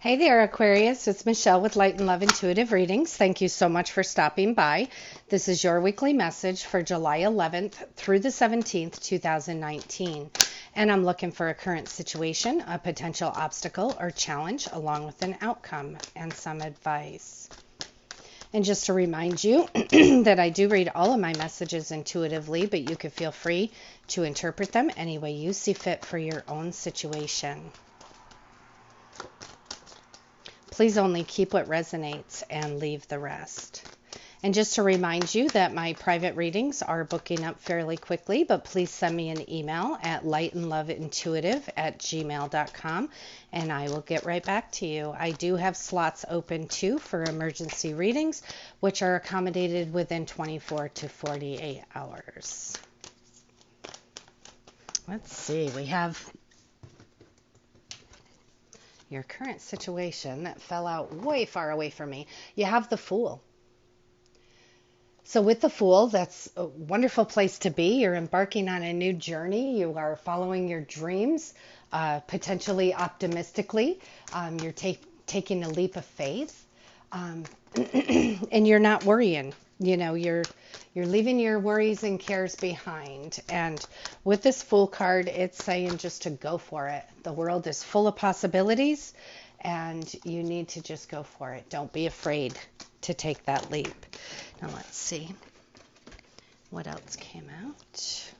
Hey there, Aquarius. It's Michelle with Light and Love Intuitive Readings. Thank you so much for stopping by. This is your weekly message for July 11th through the 17th, 2019. And I'm looking for a current situation, a potential obstacle or challenge, along with an outcome and some advice. And just to remind you that I do read all of my messages intuitively, but you can feel free to interpret them any way you see fit for your own situation. Please only keep what resonates and leave the rest. And just to remind you that my private readings are booking up fairly quickly, but please send me an email at lightandloveintuitive@gmail.com and I will get right back to you. I do have slots open too for emergency readings, which are accommodated within 24 to 48 hours. Let's see, we have your current situation that fell out way far away from me. You have the Fool. So with the Fool, that's a wonderful place to be. You're embarking on a new journey. You are following your dreams, potentially optimistically. You're taking a leap of faith, and you're not worrying. You know, you're leaving your worries and cares behind. And with this Fool card, it's saying just to go for it. The world is full of possibilities, and you need to just go for it. Don't be afraid to take that leap. Now let's see what else came out.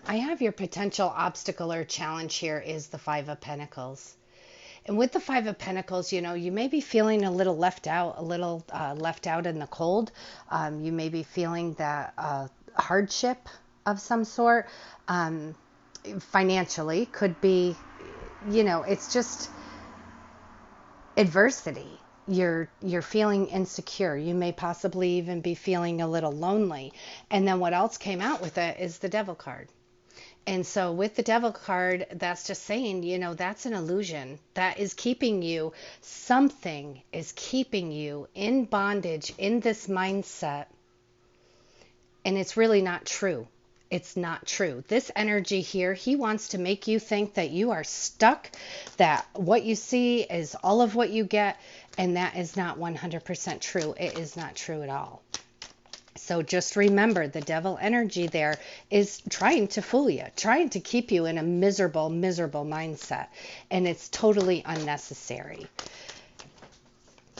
I have your potential obstacle or challenge here is the Five of Pentacles. And with the Five of Pentacles, you know, you may be feeling a little left out, left out in the cold. You may be feeling that hardship of some sort. Financially, could be, you know, it's just adversity. You're feeling insecure. You may possibly even be feeling a little lonely. And then what else came out with it is the Devil card. And so with the Devil card, that's just saying, you know, that's an illusion. That is keeping you, something is keeping you in bondage, in this mindset. And it's really not true. It's not true. This energy here, he wants to make you think that you are stuck, that what you see is all of what you get, and that is not 100% true. It is not true at all. So just remember, the Devil energy there is trying to fool you, trying to keep you in a miserable, miserable mindset, and it's totally unnecessary.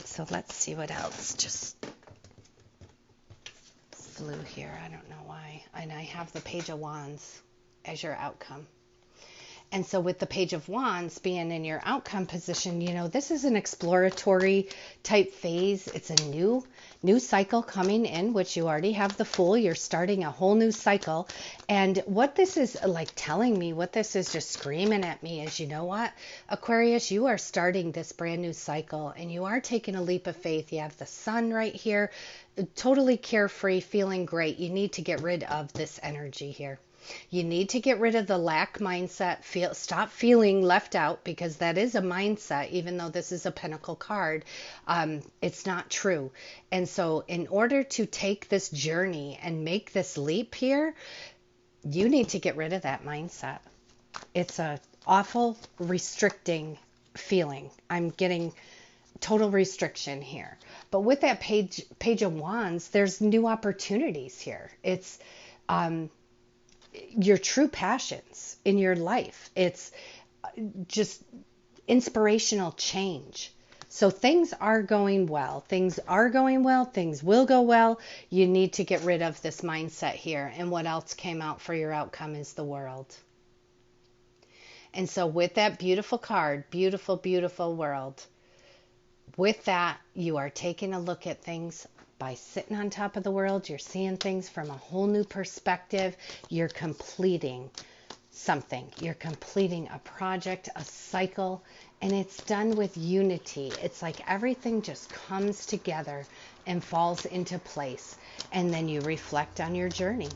So let's see what else just flew here. I don't know why. And I have the Page of Wands as your outcome. And so with the Page of Wands being in your outcome position, you know, this is an exploratory type phase. It's a new cycle coming in, which you already have the Fool. You're starting a whole new cycle. And what this is like telling me, what this is just screaming at me is, you know what, Aquarius, you are starting this brand new cycle and you are taking a leap of faith. You have the Sun right here, totally carefree, feeling great. You need to get rid of this energy here. You need to get rid of the lack mindset. Stop feeling left out, because that is a mindset, even though this is a Pentacle card. It's not true. And so in order to take this journey and make this leap here, you need to get rid of that mindset. It's a awful restricting feeling. I'm getting total restriction here. But with that Page of Wands, there's new opportunities here. It's your true passions in your life. It's just inspirational change. So things are going well. Things are going well. Things will go well. You need to get rid of this mindset here. And what else came out for your outcome is the World. And so with that beautiful card, beautiful, beautiful World, with that, you are taking a look at things. By sitting on top of the world, you're seeing things from a whole new perspective. You're completing something. You're completing a project, a cycle, and it's done with unity. It's like everything just comes together and falls into place. And then you reflect on your journey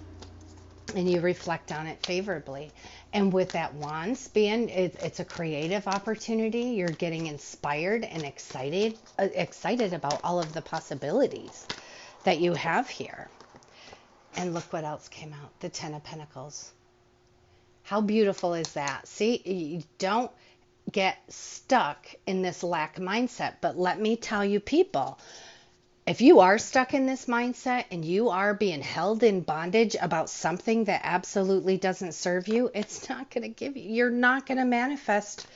and you reflect on it favorably. And with that Wands being, it's a creative opportunity. You're getting inspired and excited about all of the possibilities that you have here. And look what else came out, the Ten of Pentacles. How beautiful is that? See, you don't get stuck in this lack mindset. But let me tell you, people, if you are stuck in this mindset and you are being held in bondage about something that absolutely doesn't serve you, it's not going to give you, you're not going to manifest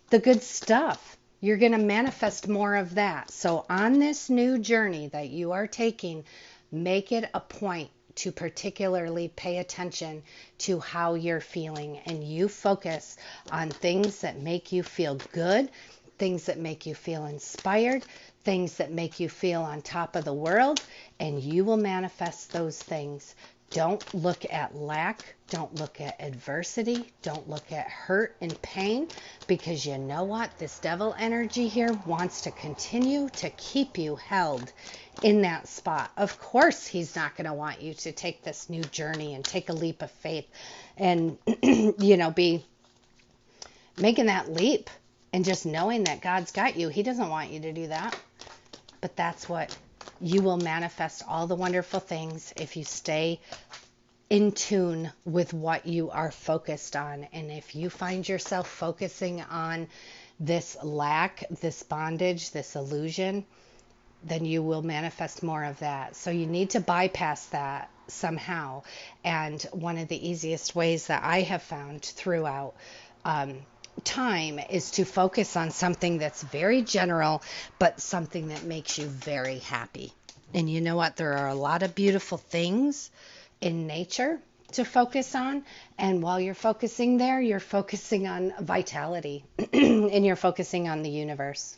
the good stuff. You're going to manifest more of that. So on this new journey that you are taking, make it a point to particularly pay attention to how you're feeling, and you focus on things that make you feel good, things that make you feel inspired, things that make you feel on top of the world, and you will manifest those things. Don't look at lack. Don't look at adversity. Don't look at hurt and pain, because you know what? This devil energy here wants to continue to keep you held in that spot. Of course, he's not going to want you to take this new journey and take a leap of faith and, be making that leap and just knowing that God's got you. He doesn't want you to do that. But that's what you will manifest, all the wonderful things, if you stay in tune with what you are focused on. And if you find yourself focusing on this lack, this bondage, this illusion, then you will manifest more of that. So you need to bypass that somehow. And one of the easiest ways that I have found throughout time is to focus on something that's very general, but something that makes you very happy. And you know what? There are a lot of beautiful things in nature to focus on. And while you're focusing there, you're focusing on vitality and you're focusing on the universe.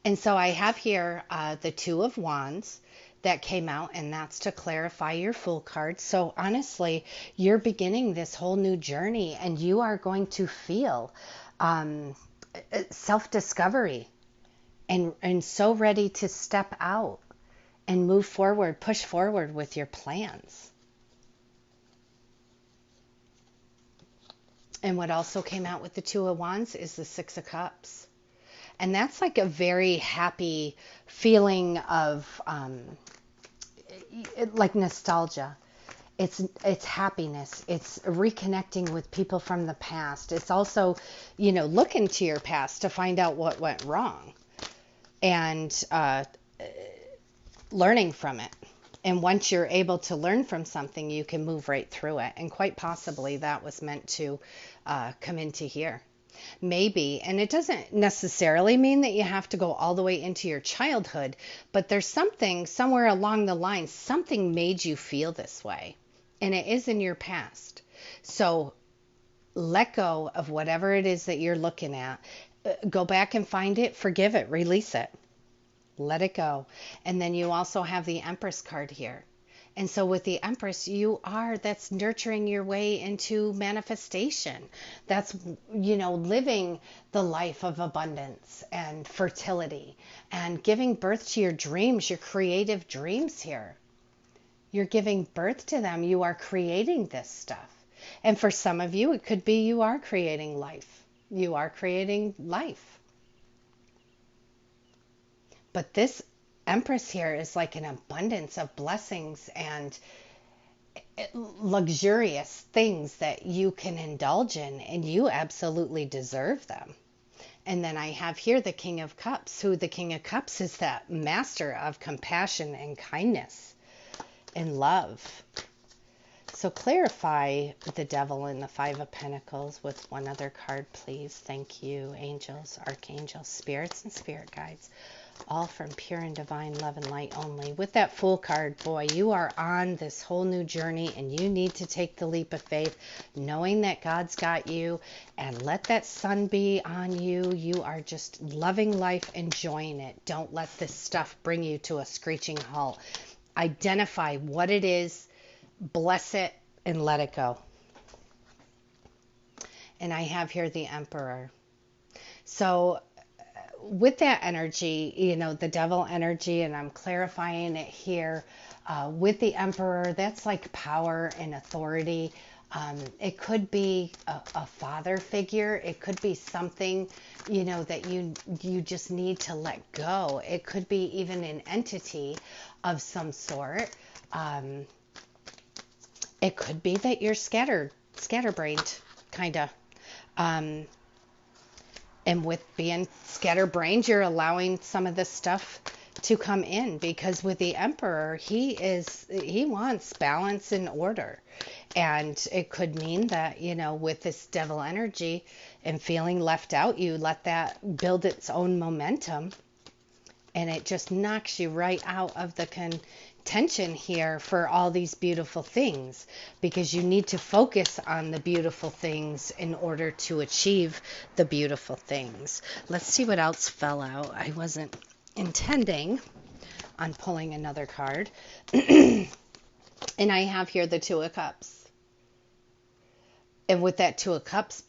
And so I have here the Two of Wands that came out, and that's to clarify your Fool card. So honestly, you're beginning this whole new journey, and you are going to feel self-discovery and so ready to step out and move forward, push forward with your plans. And what also came out with the Two of Wands is the Six of Cups. And that's like a very happy feeling of like nostalgia. It's happiness. It's reconnecting with people from the past. It's also, looking to your past to find out what went wrong and learning from it. And once you're able to learn from something, you can move right through it. And quite possibly that was meant to come into here. Maybe, and it doesn't necessarily mean that you have to go all the way into your childhood, but there's something somewhere along the line, something made you feel this way, and it is in your past. So let go of whatever it is that you're looking at. Go back and find it, forgive it, release it, let it go. And then you also have the Empress card here. And so with the Empress, that's nurturing your way into manifestation. That's, living the life of abundance and fertility and giving birth to your dreams, your creative dreams here. You're giving birth to them. You are creating this stuff. And for some of you, it could be you are creating life. You are creating life. But this Empress here is like an abundance of blessings and luxurious things that you can indulge in, and you absolutely deserve them. And then I have here the King of Cups, who the King of Cups is that master of compassion and kindness and love. So clarify the Devil and the Five of Pentacles with one other card, please. Thank you, angels, archangels, spirits, and spirit guides. All from pure and divine love and light only. With that Fool card, boy, you are on this whole new journey, and you need to take the leap of faith, knowing that God's got you, and let that sun be on you. You are just loving life, enjoying it. Don't let this stuff bring you to a screeching halt. Identify what it is, bless it, and let it go. And I have here the Emperor. So with that energy, the Devil energy, and I'm clarifying it here, with the Emperor, that's like power and authority. It could be a father figure. It could be something, that you just need to let go. It could be even an entity of some sort. It could be that you're scatterbrained, kind of. And with being scatterbrained, you're allowing some of this stuff to come in, because with the Emperor, he wants balance and order. And it could mean that, with this devil energy and feeling left out, you let that build its own momentum, and it just knocks you right out of the contention here for all these beautiful things, because you need to focus on the beautiful things in order to achieve the beautiful things. Let's see what else fell out. I wasn't intending on pulling another card. And I have here the Two of Cups. And with that Two of Cups,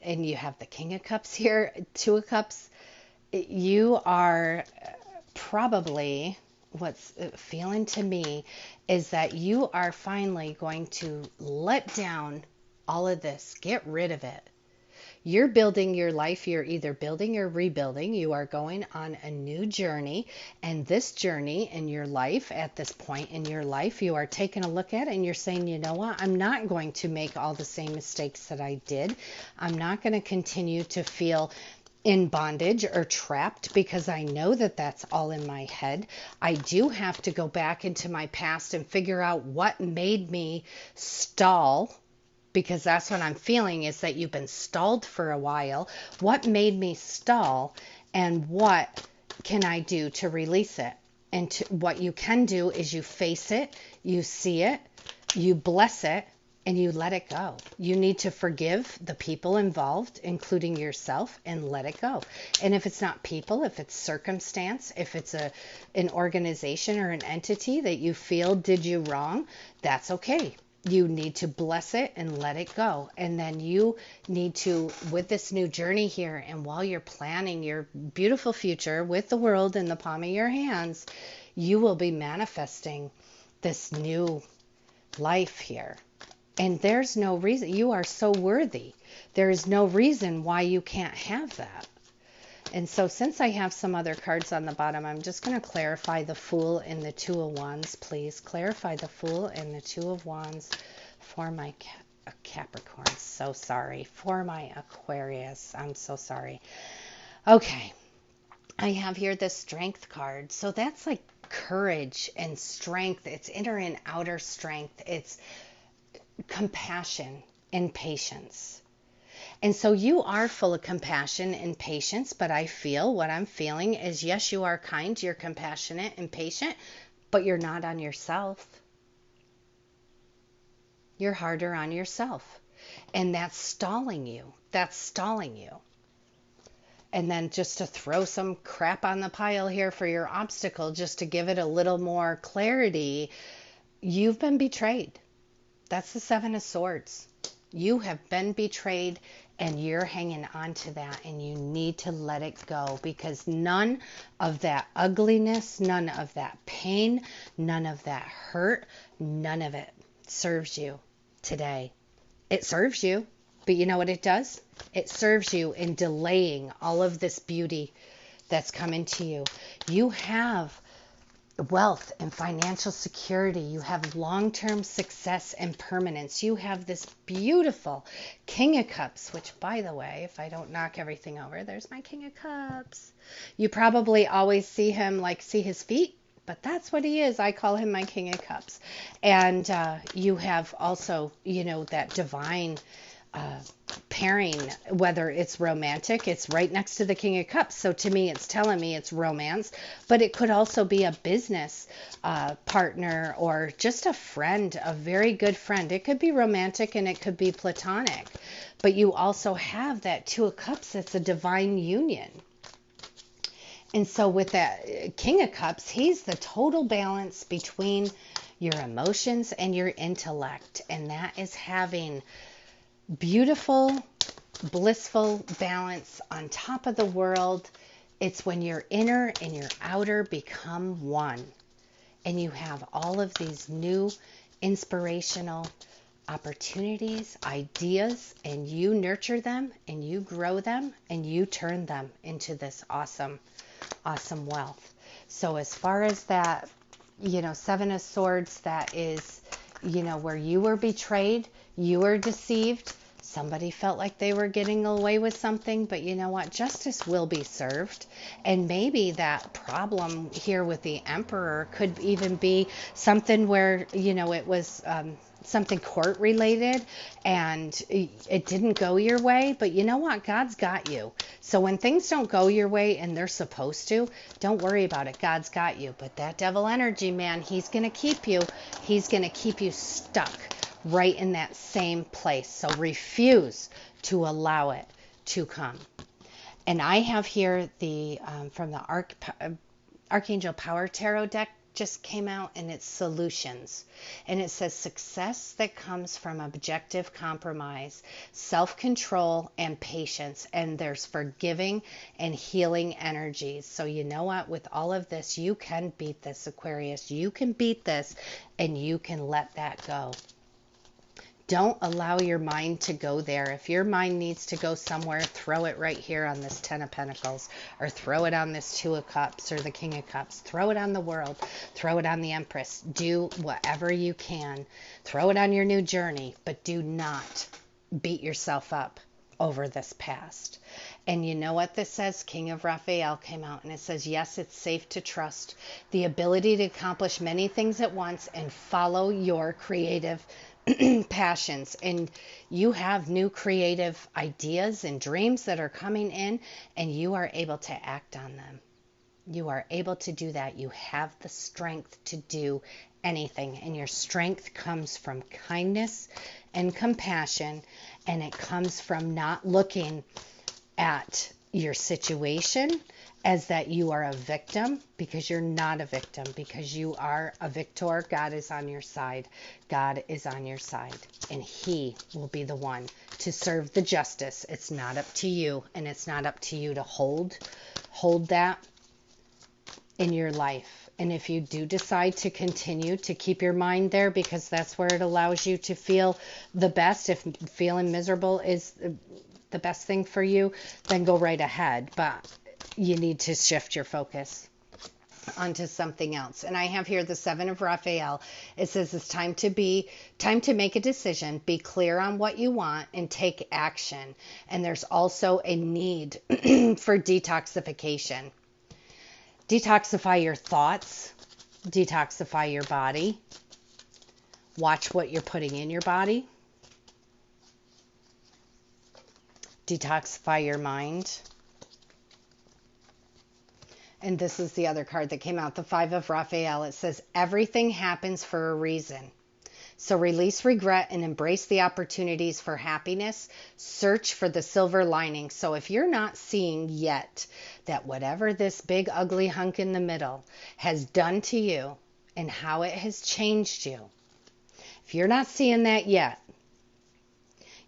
and you have the King of Cups here, Two of Cups, you are probably, what's feeling to me is that you are finally going to let down all of this, get rid of it. You're building your life. You're either building or rebuilding. You are going on a new journey. And this journey in your life, at this point in your life, you are taking a look at it and you're saying, you know what? I'm not going to make all the same mistakes that I did. I'm not going to continue to feel in bondage or trapped, because I know that that's all in my head. I do have to go back into my past and figure out what made me stall, because that's what I'm feeling, is that you've been stalled for a while. What made me stall, and what can I do to release it? And what you can do is you face it, you see it, you bless it, and you let it go. You need to forgive the people involved, including yourself, and let it go. And if it's not people, if it's circumstance, if it's an organization or an entity that you feel did you wrong, that's okay. You need to bless it and let it go. And then you need to, with this new journey here, and while you're planning your beautiful future with the world in the palm of your hands, you will be manifesting this new life here. And there's no reason. You are so worthy. There is no reason why you can't have that. And so since I have some other cards on the bottom, I'm just going to clarify the Fool and the Two of Wands, please. Clarify the Fool and the Two of Wands for my Capricorn. So sorry. For my Aquarius. I'm so sorry. Okay. I have here the Strength card. So that's like courage and strength. It's inner and outer strength. It's compassion and patience. And so you are full of compassion and patience, but I feel what I'm feeling is, yes, you are kind, you're compassionate and patient, but you're not on yourself. You're harder on yourself. And that's stalling you. That's stalling you. And then just to throw some crap on the pile here for your obstacle, just to give it a little more clarity, you've been betrayed. That's the Seven of Swords. You have been betrayed, and you're hanging on to that, and you need to let it go, because none of that ugliness, none of that pain, none of that hurt, none of it serves you today. It serves you, but you know what it does? It serves you in delaying all of this beauty that's coming to you. You have wealth and financial security. You have long-term success and permanence. You have this beautiful King of Cups, which, by the way, if I don't knock everything over, there's my King of Cups. You probably always see him, like, see his feet, but that's what he is. I call him my King of Cups. And you have also, that divine pairing, whether it's romantic, it's right next to the King of Cups. So to me, it's telling me it's romance, but it could also be a business partner, or just a friend, a very good friend. It could be romantic and it could be platonic, but you also have that Two of Cups. It's a divine union. And so with that King of Cups, he's the total balance between your emotions and your intellect. And that is having beautiful, blissful balance on top of the world. It's when your inner and your outer become one, and you have all of these new inspirational opportunities, ideas, and you nurture them and you grow them and you turn them into this awesome wealth. So as far as that, Seven of Swords, that is, where you were betrayed, you were deceived. Somebody felt like they were getting away with something, but you know what? Justice will be served. And maybe that problem here with the Emperor could even be something where, it was something court related and it didn't go your way. But you know what? God's got you. So when things don't go your way and they're supposed to, don't worry about it. God's got you. But that devil energy, man, he's going to keep you. He's going to keep you stuck right in that same place. So refuse to allow it to come. And I have here the from the Archangel Power Tarot deck just came out, and it's solutions. And it says success that comes from objective compromise, self-control, and patience. And there's forgiving and healing energies. So you know what? With all of this, you can beat this, Aquarius. You can beat this, and you can let that go. Don't allow your mind to go there. If your mind needs to go somewhere, throw it right here on this 10 of Pentacles, or throw it on this 2 of Cups or the King of Cups. Throw it on the world. Throw it on the Empress. Do whatever you can. Throw it on your new journey, but do not beat yourself up over this past. And you know what this says? King of Raphael came out, and it says, yes, it's safe to trust the ability to accomplish many things at once and follow your creative passions. And you have new creative ideas and dreams that are coming in, and you are able to act on them. You are able to do that. You have the strength to do anything, and your strength comes from kindness and compassion, and it comes from not looking at your situation as that you are a victim, because you're not a victim, because you are a victor. God is on your side. God is on your side, and he will be the one to serve the justice. It's not up to you, and it's not up to you to hold that in your life. And if you do decide to continue to keep your mind there, because that's where it allows you to feel the best, if feeling miserable is the best thing for you, then go right ahead. But you need to shift your focus onto something else. And I have here the 7 of Raphael. It says it's time to make a decision, be clear on what you want, and take action. And there's also a need for detoxification. Detoxify your thoughts, detoxify your body. Watch what you're putting in your body. Detoxify your mind. And this is the other card that came out, the 5 of Raphael. It says, everything happens for a reason. So release regret and embrace the opportunities for happiness. Search for the silver lining. So if you're not seeing yet that whatever this big ugly hunk in the middle has done to you and how it has changed you, if you're not seeing that yet,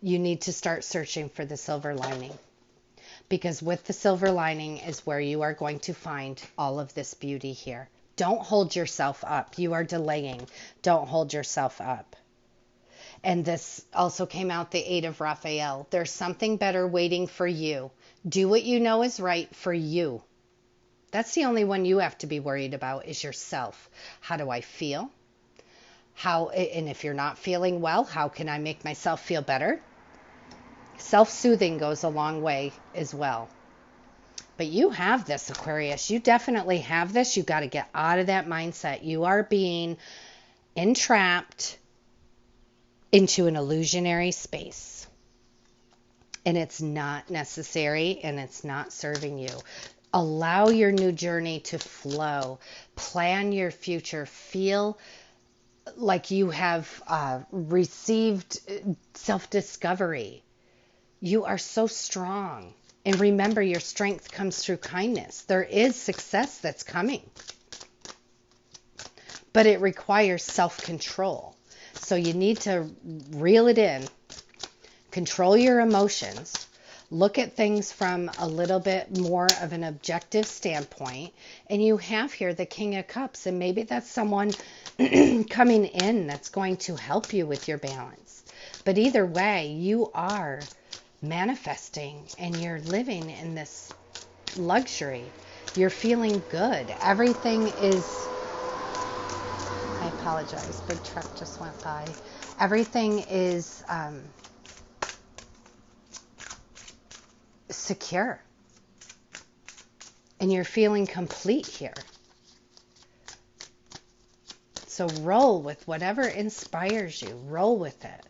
you need to start searching for the silver lining. Because with the silver lining is where you are going to find all of this beauty here. Don't hold yourself up. You are delaying. Don't hold yourself up. And this also came out, the 8 of Raphael. There's something better waiting for you. Do what you know is right for you. That's the only one you have to be worried about, is yourself. How do I feel? And if you're not feeling well, how can I make myself feel better? Self-soothing goes a long way as well. But you have this, Aquarius. You definitely have this. You got to get out of that mindset. You are being entrapped into an illusionary space. And it's not necessary, and it's not serving you. Allow your new journey to flow. Plan your future. Feel like you have received self-discovery. You are so strong. And remember, your strength comes through kindness. There is success that's coming. But it requires self-control. So you need to reel it in. Control your emotions. Look at things from a little bit more of an objective standpoint. And you have here the King of Cups. And maybe that's someone coming in that's going to help you with your balance. But either way, you are manifesting, and you're living in this luxury. You're feeling good. Everything is, I apologize, big truck just went by. Everything is secure. And you're feeling complete here. So roll with whatever inspires you. Roll with it.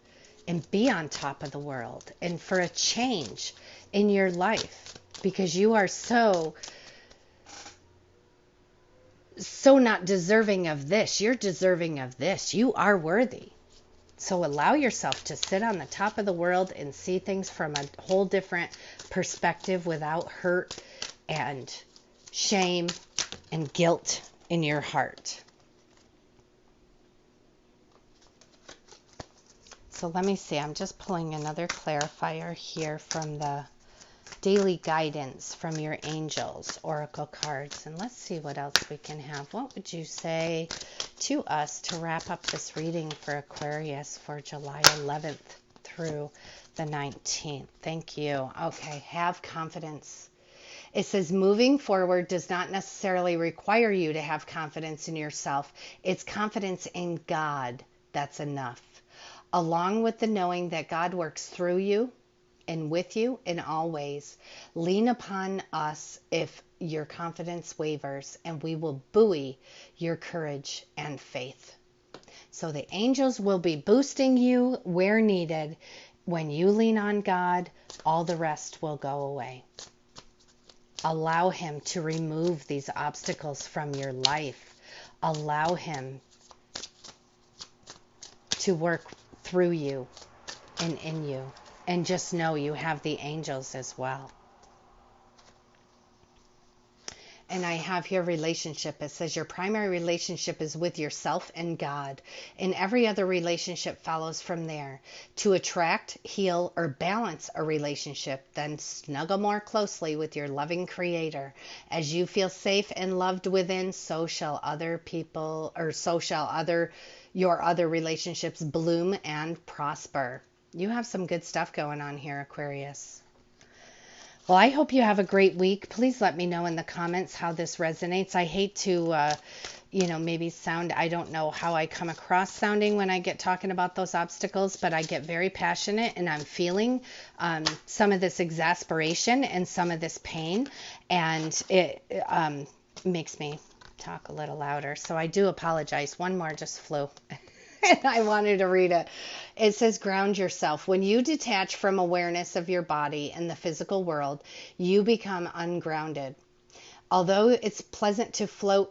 And be on top of the world. And for a change in your life. Because you are so not deserving of this. You're deserving of this. You are worthy. So allow yourself to sit on the top of the world and see things from a whole different perspective without hurt and shame and guilt in your heart. So let me see. I'm just pulling another clarifier here from the daily guidance from your angels, oracle cards. And let's see what else we can have. What would you say to us to wrap up this reading for Aquarius for July 11th through the 19th? Thank you. Okay, have confidence. It says moving forward does not necessarily require you to have confidence in yourself. It's confidence in God that's enough. Along with the knowing that God works through you and with you in all ways. Lean upon us if your confidence wavers, and we will buoy your courage and faith. So the angels will be boosting you where needed. When you lean on God, all the rest will go away. Allow Him to remove these obstacles from your life. Allow Him to work through you and in you. And just know you have the angels as well. And I have here relationship. It says your primary relationship is with yourself and God. And every other relationship follows from there. To attract, heal, or balance a relationship, then snuggle more closely with your loving Creator. As you feel safe and loved within, so shall other people, or so shall your other relationships bloom and prosper. You have some good stuff going on here, Aquarius. Well, I hope you have a great week. Please let me know in the comments how this resonates. I hate to, maybe sound, I don't know how I come across sounding when I get talking about those obstacles, but I get very passionate and I'm feeling some of this exasperation and some of this pain, and it makes me talk a little louder. So I do apologize. One more just flew. And I wanted to read it. It says, ground yourself. When you detach from awareness of your body and the physical world, you become ungrounded. Although it's pleasant to float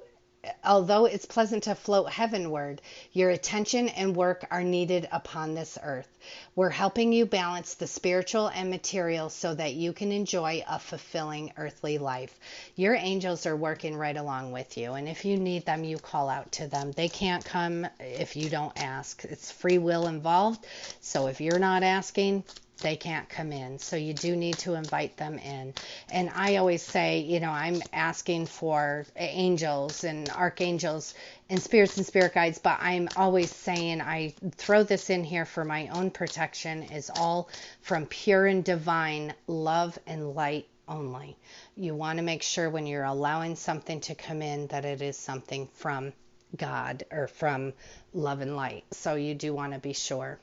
heavenward, your attention and work are needed upon this earth. We're helping you balance the spiritual and material so that you can enjoy a fulfilling earthly life. Your angels are working right along with you, and if you need them, you call out to them. They can't come if you don't ask. It's free will involved, so if you're not asking, they can't come in. So you do need to invite them in. And I always say, I'm asking for angels and archangels and spirits and spirit guides, but I'm always saying I throw this in here for my own protection, is all from pure and divine love and light only. You want to make sure when you're allowing something to come in that it is something from God or from love and light. So you do want to be sure.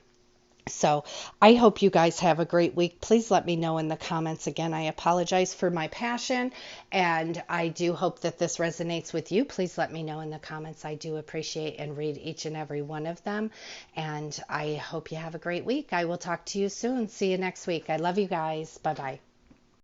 So I hope you guys have a great week. Please let me know in the comments. Again, I apologize for my passion, and I do hope that this resonates with you. Please let me know in the comments. I do appreciate and read each and every one of them, and I hope you have a great week. I will talk to you soon. See you next week. I love you guys. Bye-bye.